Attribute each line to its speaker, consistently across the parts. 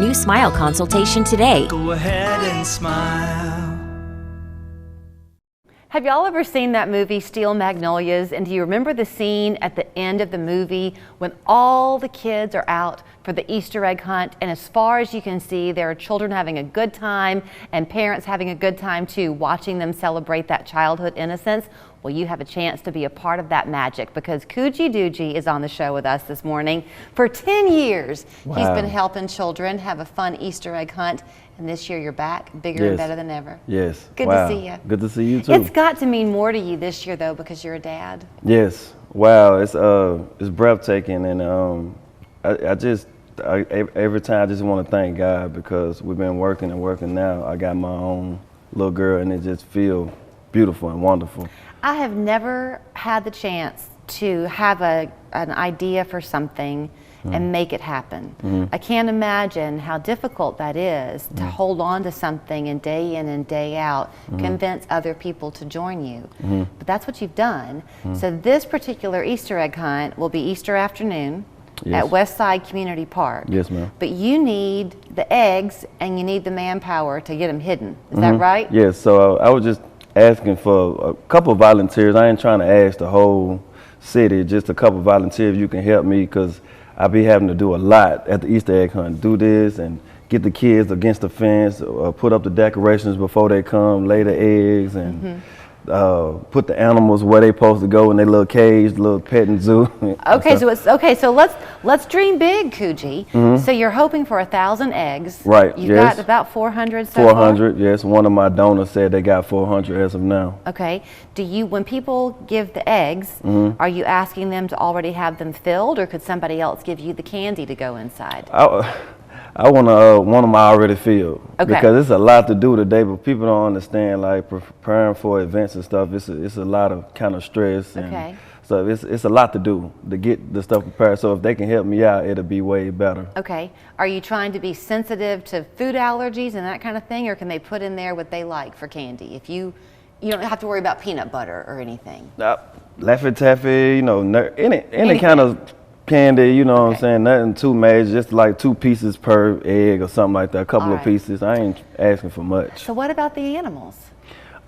Speaker 1: new smile consultation today.
Speaker 2: Go ahead and smile.
Speaker 3: Have y'all ever seen that movie Steel Magnolias? And do you remember the scene at the end of the movie when all the kids are out for the Easter egg hunt, and as far as you can see, there are children having a good time and parents having a good time too, watching them celebrate that childhood innocence? Well, you have a chance to be a part of that magic because Coogi Doogi is on the show with us this morning. For 10 years, he's been helping children have a fun Easter egg hunt. And this year you're back, bigger and better than ever.
Speaker 4: Yes.
Speaker 3: Good to see you.
Speaker 4: Good to see you too.
Speaker 3: It's got to mean more to you this year though because you're a dad.
Speaker 4: Yes. Wow. It's breathtaking, and every time I just want to thank God because we've been working and working. Now I got my own little girl, and it just feels beautiful and wonderful.
Speaker 3: I have never had the chance to have an idea for something and make it happen. I can't imagine how difficult that is to hold on to something and day in and day out, convince other people to join you. But that's what you've done. So this particular Easter egg hunt will be Easter afternoon at Westside Community Park.
Speaker 4: Yes, ma'am.
Speaker 3: But you need the eggs and you need the manpower to get them hidden. Is that right?
Speaker 4: Yes. So I was just asking for a couple of volunteers. I ain't trying to ask the whole city, just a couple of volunteers. You can help me because I be having to do a lot at the Easter egg hunt. Do this and get the kids against the fence, put up the decorations before they come, lay the eggs, and put the animals where they supposed to go in their little cage, little petting zoo.
Speaker 3: Okay, so let's dream big, Coogi. So you're hoping for 1,000 eggs.
Speaker 4: Right.
Speaker 3: You've got about 400 so
Speaker 4: 400. Yes. One of my donors said they got 400 as of now.
Speaker 3: Okay. When people give the eggs, are you asking them to already have them filled, or could somebody else give you the candy to go inside?
Speaker 4: I want them already filled because it's a lot to do today, but people don't understand, like preparing for events and stuff. It's a lot of kind of stress, and so it's a lot to do to get the stuff prepared. So if they can help me out, it'll be way better. Okay.
Speaker 3: Are you trying to be sensitive to food allergies and that kind of thing, or can they put in there what they like for candy? If you don't have to worry about peanut butter or anything.
Speaker 4: Laffy Taffy, any kind of candy, you know what I'm saying? Nothing too major, just like 2 pieces per egg or something like that, a couple of pieces. I ain't asking for much.
Speaker 3: So what about the animals?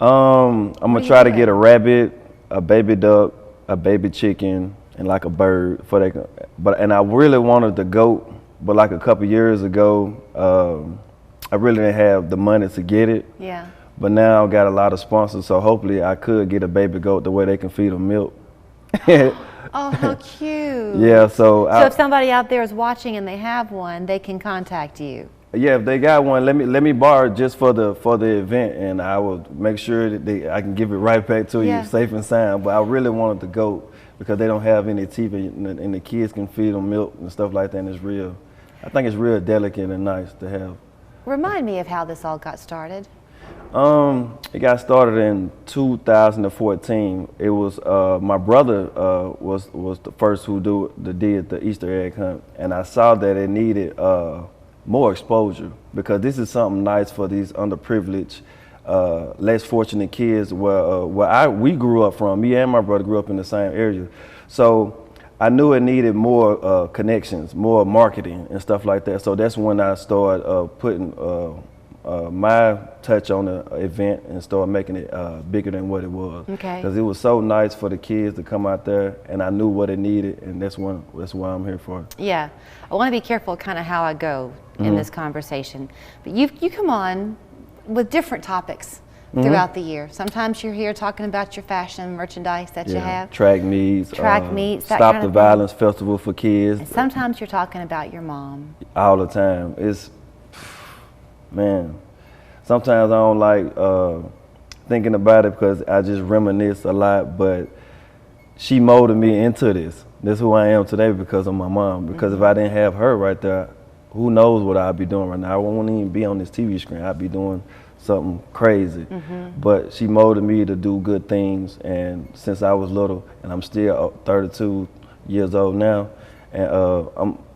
Speaker 4: I'm gonna try to get a rabbit, a baby duck, a baby chicken, and like a bird and I really wanted the goat, but like a couple years ago, I really didn't have the money to get it.
Speaker 3: Yeah.
Speaker 4: But now I got a lot of sponsors, so hopefully I could get a baby goat the way they can feed them milk.
Speaker 3: Oh, how cute.
Speaker 4: Yeah, so
Speaker 3: if somebody out there is watching and they have one, they can contact you.
Speaker 4: Yeah, if they got one, let me borrow it just for the event, and I will make sure that I can give it right back to you safe and sound. But I really wanted the goat because they don't have any teeth, and the kids can feed them milk and stuff like that, and I think it's real delicate and nice to have.
Speaker 3: Remind me of how this all got started.
Speaker 4: It got started in 2014. It was my brother was the first who did the Easter egg hunt, and I saw that it needed more exposure because this is something nice for these underprivileged, less fortunate kids where we grew up from. Me and my brother grew up in the same area, so I knew it needed more connections, more marketing and stuff like that. So that's when I started putting my touch on the event and start making it bigger than what it was. Okay. Because it was so nice for the kids to come out there, and I knew what it needed, and that's why I'm here for.
Speaker 3: Yeah, I want to be careful kind of how I go in this conversation. But you come on with different topics throughout the year. Sometimes you're here talking about your fashion merchandise that you have.
Speaker 4: Track meets. Stop the Violence Festival for kids.
Speaker 3: And sometimes you're talking about your mom.
Speaker 4: All the time. Man, sometimes I don't like thinking about it because I just reminisce a lot, but she molded me into this. This is who I am today because of my mom. Because if I didn't have her right there, who knows what I'd be doing right now. I won't even be on this TV screen. I'd be doing something crazy. But she molded me to do good things, and since I was little, and I'm still 32 years old now, and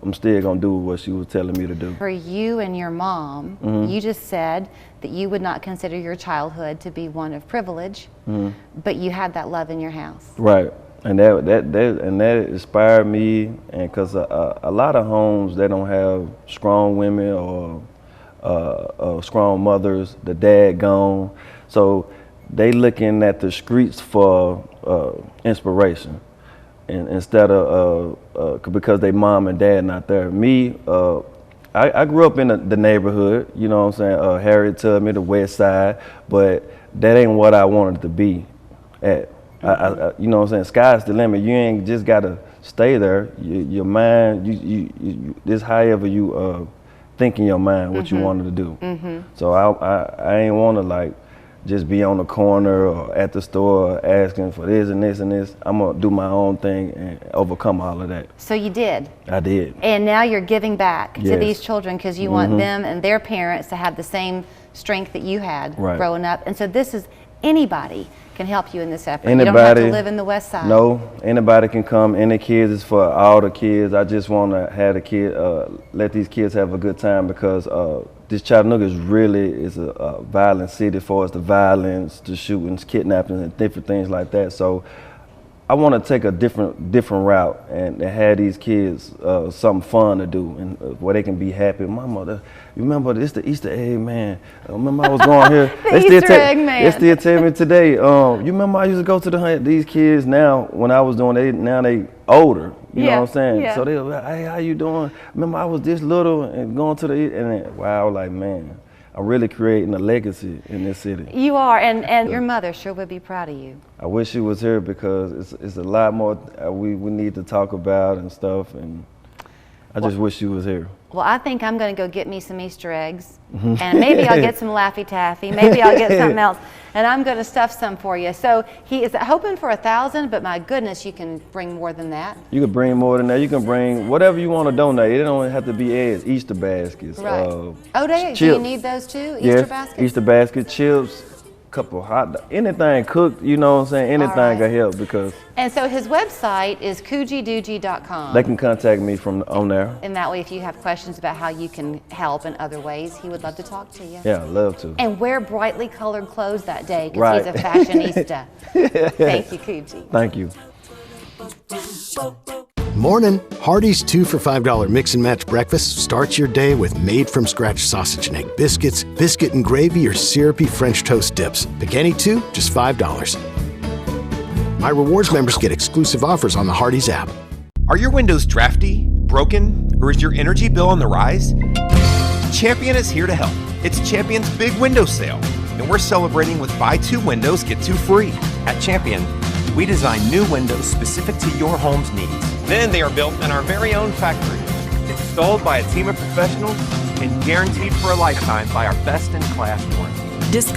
Speaker 4: I'm still gonna do what she was telling me to do.
Speaker 3: For you and your mom, you just said that you would not consider your childhood to be one of privilege, but you had that love in your house.
Speaker 4: Right. And that inspired me, and because a lot of homes, they don't have strong women or strong mothers, the dad gone, so they looking at the streets for inspiration, and instead of because they mom and dad not there. Me, I grew up in the neighborhood, you know what I'm saying, Harriet Tubman, the West Side, but that ain't what I wanted to be at. You know what I'm saying, sky's the limit. You ain't just gotta stay there. Your mind, you this however you think in your mind what you wanted to do. So I ain't want to like just be on the corner or at the store asking for this and this and this. I'm gonna do my own thing and overcome all of that.
Speaker 3: So you did.
Speaker 4: I did.
Speaker 3: And now you're giving back to
Speaker 4: Yes.
Speaker 3: these children because you want them and their parents to have the same strength that you had growing up. And so this is, anybody can help you in this effort. You don't have to live in the West Side.
Speaker 4: No, anybody can come. Any kids is for all the kids. I just want to have the kid, let these kids have a good time, because this Chattanooga is a violent city for us. The violence, the shootings, kidnappings, and different things like that. So I want to take a different route and have these kids something fun to do, and where they can be happy. Mama, you remember this the Easter egg man? I remember I was going here.
Speaker 3: The Easter egg man.
Speaker 4: They still tell me today. You remember I used to go to the hunt. These kids now, when I was doing, now they older. You know what I'm saying?
Speaker 3: Yeah.
Speaker 4: So they were like, hey, how you doing? Remember I was this little and going to and then, wow, I was like, man, I'm really creating a legacy in this city.
Speaker 3: You are, and your mother sure would be proud of you.
Speaker 4: I wish she was here, because it's a lot more we need to talk about and stuff, and I just wish she was here.
Speaker 3: Well, I think I'm going to go get me some Easter eggs, and maybe I'll get some Laffy Taffy, maybe I'll get something else, and I'm going to stuff some for you. So he is hoping for 1,000, but my goodness, you can bring more than that.
Speaker 4: You can bring more than that. You can bring whatever you want to donate. It don't have to be eggs, Easter baskets.
Speaker 3: Right. Do you need those too, Easter
Speaker 4: yes,
Speaker 3: baskets?
Speaker 4: Easter basket, chips, couple hot dogs, anything cooked, you know what I'm saying? Anything can help, because.
Speaker 3: And so his website is coogidoogi.com.
Speaker 4: They can contact me from on there.
Speaker 3: And that way, if you have questions about how you can help in other ways, he would love to talk to you.
Speaker 4: Yeah, I'd love to.
Speaker 3: And wear brightly colored clothes that day, because he's a fashionista. Thank you, Coogi.
Speaker 4: Thank you.
Speaker 5: Morning. Hardee's 2 for $5 mix and match breakfast starts your day with made from scratch sausage and egg biscuits, biscuit and gravy, or syrupy French toast dips. Pick any two, just $5. My rewards members get exclusive offers on the Hardee's app.
Speaker 6: Are your windows drafty, broken, or is your energy bill on the rise? Champion is here to help. It's Champion's big window sale, and we're celebrating with buy 2 windows, get 2 free. At Champion, we design new windows specific to your home's needs. Then they are built in our very own factory, installed by a team of professionals, and guaranteed for a lifetime by our best-in-class warranty.
Speaker 1: Discover